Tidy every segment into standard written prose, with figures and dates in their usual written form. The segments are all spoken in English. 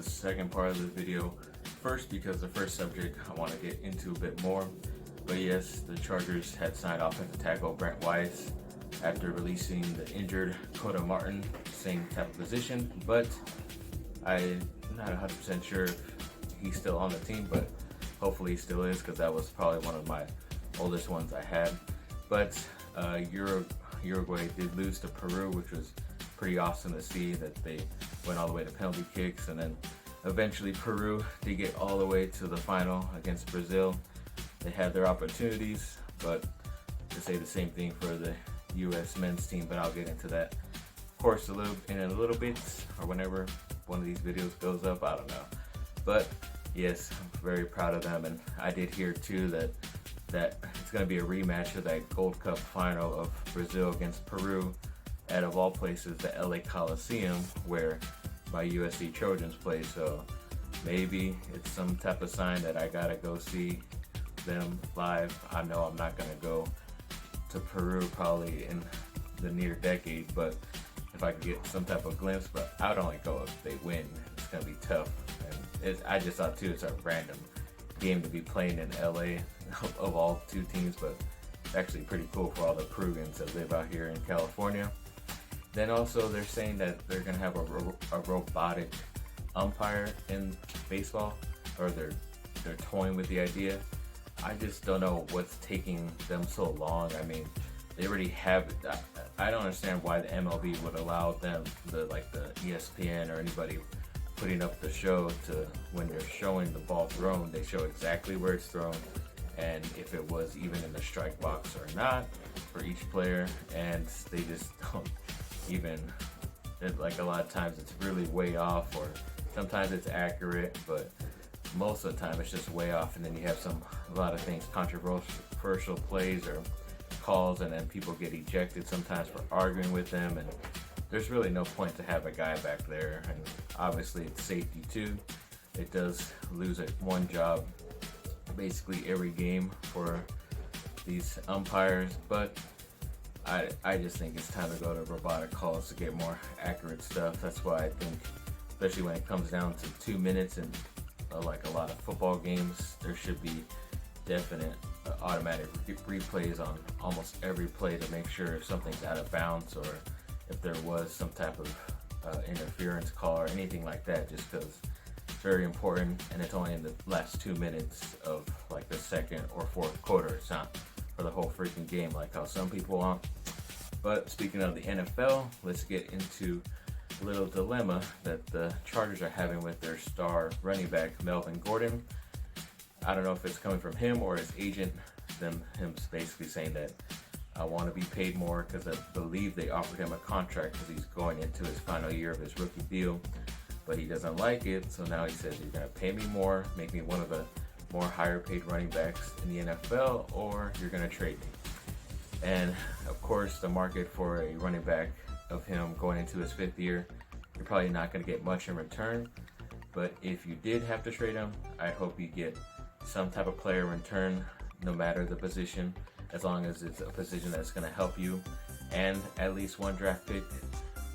the second part of the video first because the first subject I want to get into a bit more. But yes, the Chargers had signed offensive tackle Brent Weiss after releasing the injured Coda Martin, same type of position, but I'm not 100% sure if he's still on the team, but hopefully he still is because that was probably one of my oldest ones I had. But Uruguay did lose to Peru, which was pretty awesome to see that they went all the way to penalty kicks, and then eventually Peru did get all the way to the final against Brazil. They had their opportunities, but to say the same thing for the U.S. men's team, but I'll get into that, of course, in a little bit, or whenever one of these videos goes up, I don't know. But yes, I'm very proud of them, and I did hear too that it's going to be a rematch of that Gold Cup final of Brazil against Peru at, of all places, the LA Coliseum, where my USC Trojans play. So maybe it's some type of sign that I gotta go see them live. I know I'm not gonna go to Peru probably in the near decade, but if I could get some type of glimpse, but I would only go if they win. It's gonna be tough, and I just thought too it's a random game to be playing in LA of all two teams, but it's actually pretty cool for all the Perugans that live out here in California. Then also they're saying that they're gonna have a robotic umpire in baseball, or they're toying with the idea. I just don't know what's taking them so long. I mean, they already have it. I don't understand why the MLB would allow them, the ESPN or anybody putting up the show, to when they're showing the ball thrown, they show exactly where it's thrown and if it was even in the strike box or not for each player, and they just don't even, like, a lot of times it's really way off, or sometimes it's accurate, but most of the time it's just way off. And then you have a lot of things, controversial plays or calls, and then people get ejected sometimes for arguing with them, and there's really no point to have a guy back there. And obviously it's safety too. It does lose one job basically every game for these umpires, but I just think it's time to go to robotic calls to get more accurate stuff. That's why I think, especially when it comes down to 2 minutes and like a lot of football games, there should be definite automatic replays on almost every play to make sure if something's out of bounds, or if there was some type of interference call or anything like that, just because it's very important, and it's only in the last 2 minutes of like the second or fourth quarter. It's not for the whole freaking game like how some people want. But speaking of the NFL, let's get into a little dilemma that the Chargers are having with their star running back Melvin Gordon. I don't know if it's coming from him or his agent, him basically saying that I want to be paid more, because I believe they offered him a contract because he's going into his final year of his rookie deal, but he doesn't like it. So now he says, you're going to pay me more, make me one of the more higher paid running backs in the NFL, or you're going to trade me. And of course, the market for a running back of him going into his 5th year, you're probably not going to get much in return. But if you did have to trade him, I hope you get some type of player in return, no matter the position, as long as it's a position that's going to help you, and at least one draft pick.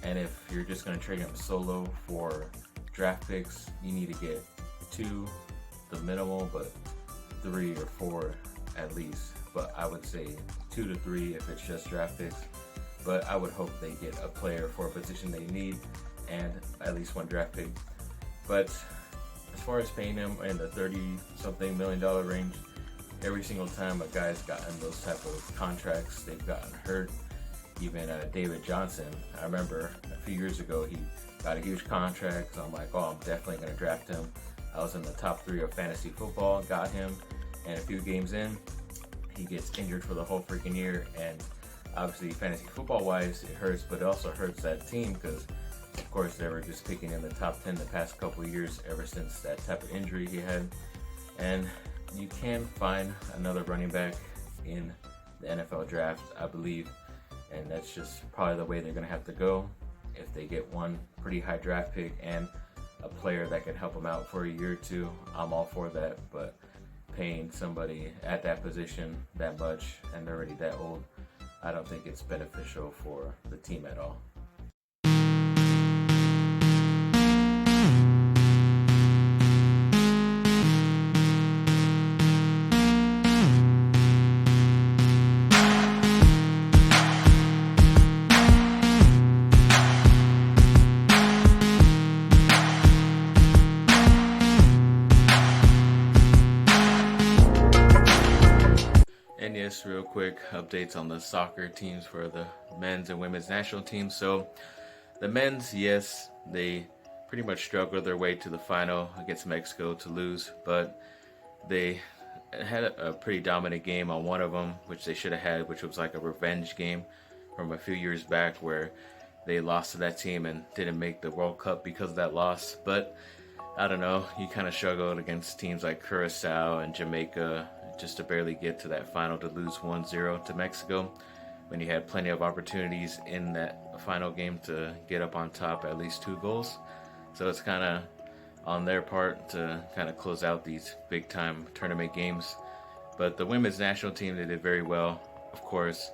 And if you're just going to trade him solo for draft picks, you need to get 2, the minimal, but 3 or 4 at least. But I would say 2 to 3 if it's just draft picks. But I would hope they get a player for a position they need and at least one draft pick. But as far as paying him in the $30-something million range, every single time a guy's gotten those type of contracts, they've gotten hurt. Even David Johnson, I remember a few years ago, he got a huge contract. So I'm like, oh, I'm definitely going to draft him. I was in the top 3 of fantasy football, got him, and a few games in, he gets injured for the whole freaking year. And obviously, fantasy football wise, it hurts, but it also hurts that team, because of course they were just picking in the top 10 the past couple of years ever since that type of injury he had. And you can find another running back in the NFL draft, I believe, and that's just probably the way they're going to have to go. If they get one pretty high draft pick and a player that can help them out for a year or two, I'm all for that. But paying somebody at that position that much, and they're already that old, I don't think it's beneficial for the team at all. just real quick updates on the soccer teams for the men's and women's national teams. So the men's, yes, they pretty much struggled their way to the final against Mexico to lose, but they had a pretty dominant game on one of them, which they should have had, which was like a revenge game from a few years back where they lost to that team and didn't make the World Cup because of that loss. But I don't know, you kind of struggled against teams like Curacao and Jamaica just to barely get to that final, to lose 1-0 to Mexico when you had plenty of opportunities in that final game to get up on top, at least 2 goals. So it's kind of on their part to kind of close out these big time tournament games. But the women's national team, they did very well. Of course,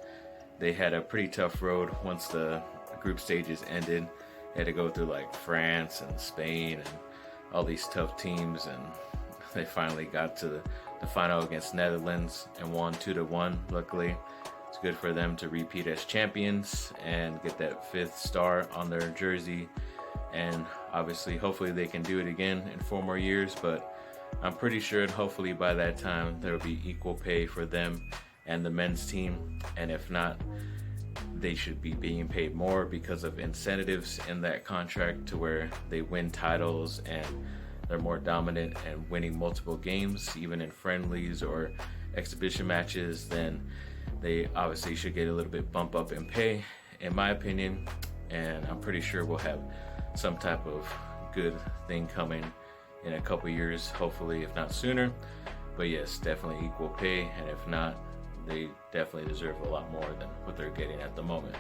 they had a pretty tough road once the group stages ended. They had to go through like France and Spain and all these tough teams, and they finally got to the final against Netherlands and won 2-1. Luckily, it's good for them to repeat as champions and get that 5th star on their jersey. And obviously, hopefully they can do it again in 4 more years, but I'm pretty sure hopefully by that time there will be equal pay for them and the men's team. And if not, they should be being paid more because of incentives in that contract to where they win titles and they're more dominant and winning multiple games, even in friendlies or exhibition matches. Then they obviously should get a little bit bump up in pay, in my opinion. And I'm pretty sure we'll have some type of good thing coming in a couple years, hopefully, if not sooner. But yes, definitely equal pay, and if not, they definitely deserve a lot more than what they're getting at the moment.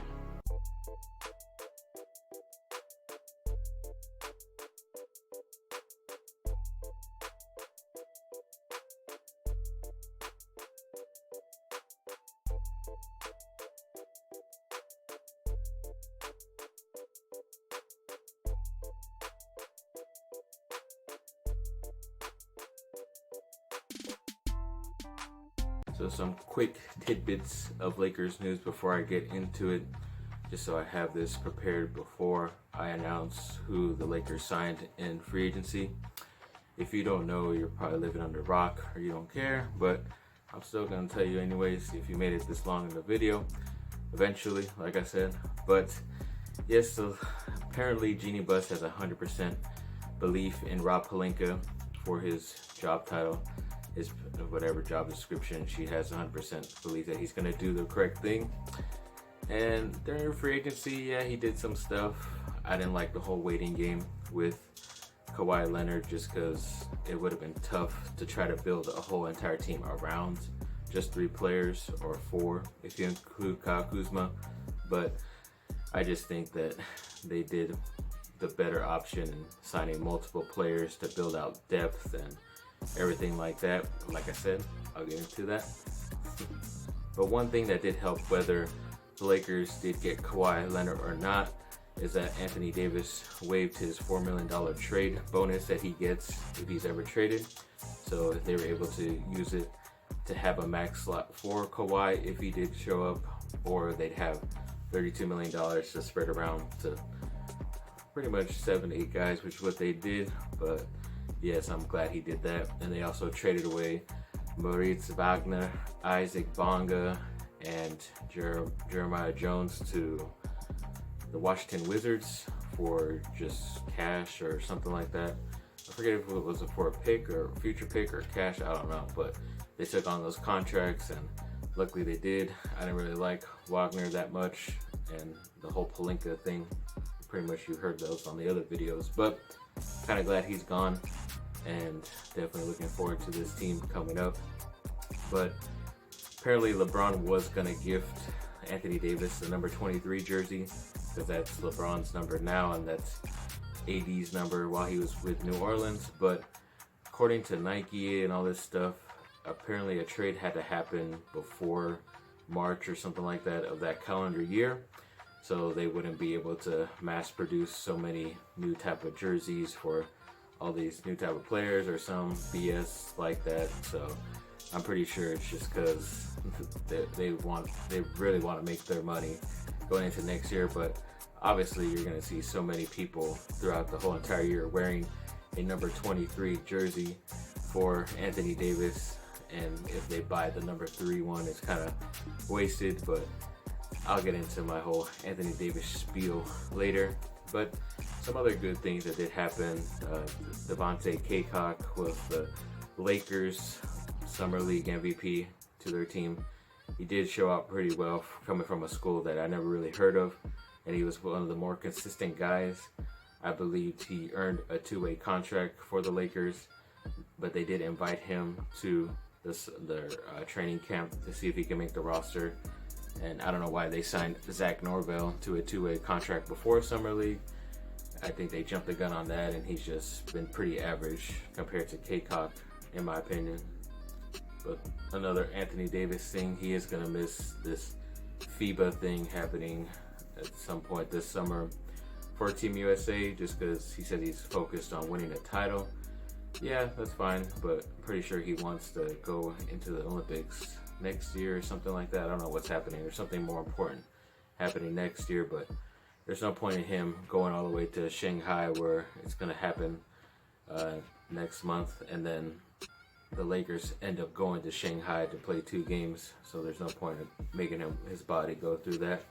So some quick tidbits of Lakers news before I get into it, just so I have this prepared before I announce who the Lakers signed in free agency. If you don't know, you're probably living under a rock or you don't care, but I'm still going to tell you anyways if you made it this long in the video, eventually, like I said. But yes, so apparently Jeannie Buss has 100% belief in Rob Pelinka for his job title. His whatever job description, she has 100% belief that he's going to do the correct thing. And during free agency, yeah, he did some stuff. I didn't like the whole waiting game with Kawhi Leonard just because it would have been tough to try to build a whole entire team around just 3 players, or 4 if you include Kyle Kuzma. But I just think that they did the better option in signing multiple players to build out depth and everything like that. Like I said, I'll get into that. But one thing that did help, whether the Lakers did get Kawhi Leonard or not, is that Anthony Davis waived his $4 million trade bonus that he gets if he's ever traded. So they were able to use it to have a max slot for Kawhi if he did show up, or they'd have $32 million to spread around to pretty much 7 to 8 guys, which is what they did. But yes, I'm glad he did that. And they also traded away Moritz Wagner, Isaac Bonga, and Jeremiah Jones to the Washington Wizards for just cash or something like that. I forget if it was for a pick or a future pick or cash, I don't know. But they took on those contracts, and luckily they did. I didn't really like Wagner that much, and the whole Pelinka thing, pretty much you heard those on the other videos. But kind of glad he's gone, and definitely looking forward to this team coming up. But apparently LeBron was going to gift Anthony Davis the number 23 jersey, because that's LeBron's number now, and that's AD's number while he was with New Orleans. But according to Nike and all this stuff, apparently a trade had to happen before March or something like that of that calendar year, so they wouldn't be able to mass produce so many new type of jerseys for all these new type of players or some BS like that. So I'm pretty sure it's just because they really want to make their money going into next year. But obviously you're going to see so many people throughout the whole entire year wearing a number 23 jersey for Anthony Davis, and if they buy the number 3 one, it's kind of wasted. But I'll get into my whole Anthony Davis spiel later. But some other good things that did happen: Devontae Cacok was the Lakers Summer League MVP to their team. He did show out pretty well, coming from a school that I never really heard of, and he was one of the more consistent guys. I believe he earned a 2-way contract for the Lakers, but they did invite him to their training camp to see if he can make the roster. And I don't know why they signed Zach Norvell to a 2-way contract before Summer League. I think they jumped the gun on that, and he's just been pretty average compared to Cacok, in my opinion. But another Anthony Davis thing, he is going to miss this FIBA thing happening at some point this summer for Team USA, just because he said he's focused on winning a title. Yeah, that's fine, but I'm pretty sure he wants to go into the Olympics next year or something like that. I don't know what's happening. There's something more important happening next year, but there's no point in him going all the way to Shanghai, where it's going to happen next month, and then the Lakers end up going to Shanghai to play 2 games, so there's no point in making his body go through that.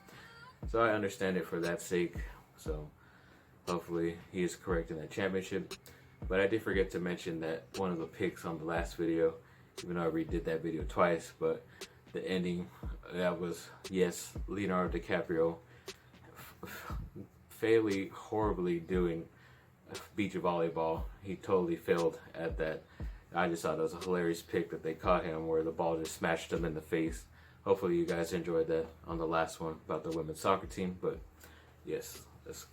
So I understand it for that sake. So hopefully he is correct in that championship. But I did forget to mention that one of the picks on the last video, even though I redid that video twice, but the ending, that was, yes, Leonardo DiCaprio failing horribly doing beach volleyball. He totally failed at that. I just thought it was a hilarious pick that they caught him where the ball just smashed him in the face. Hopefully you guys enjoyed that on the last one about the women's soccer team. But yes, let's keep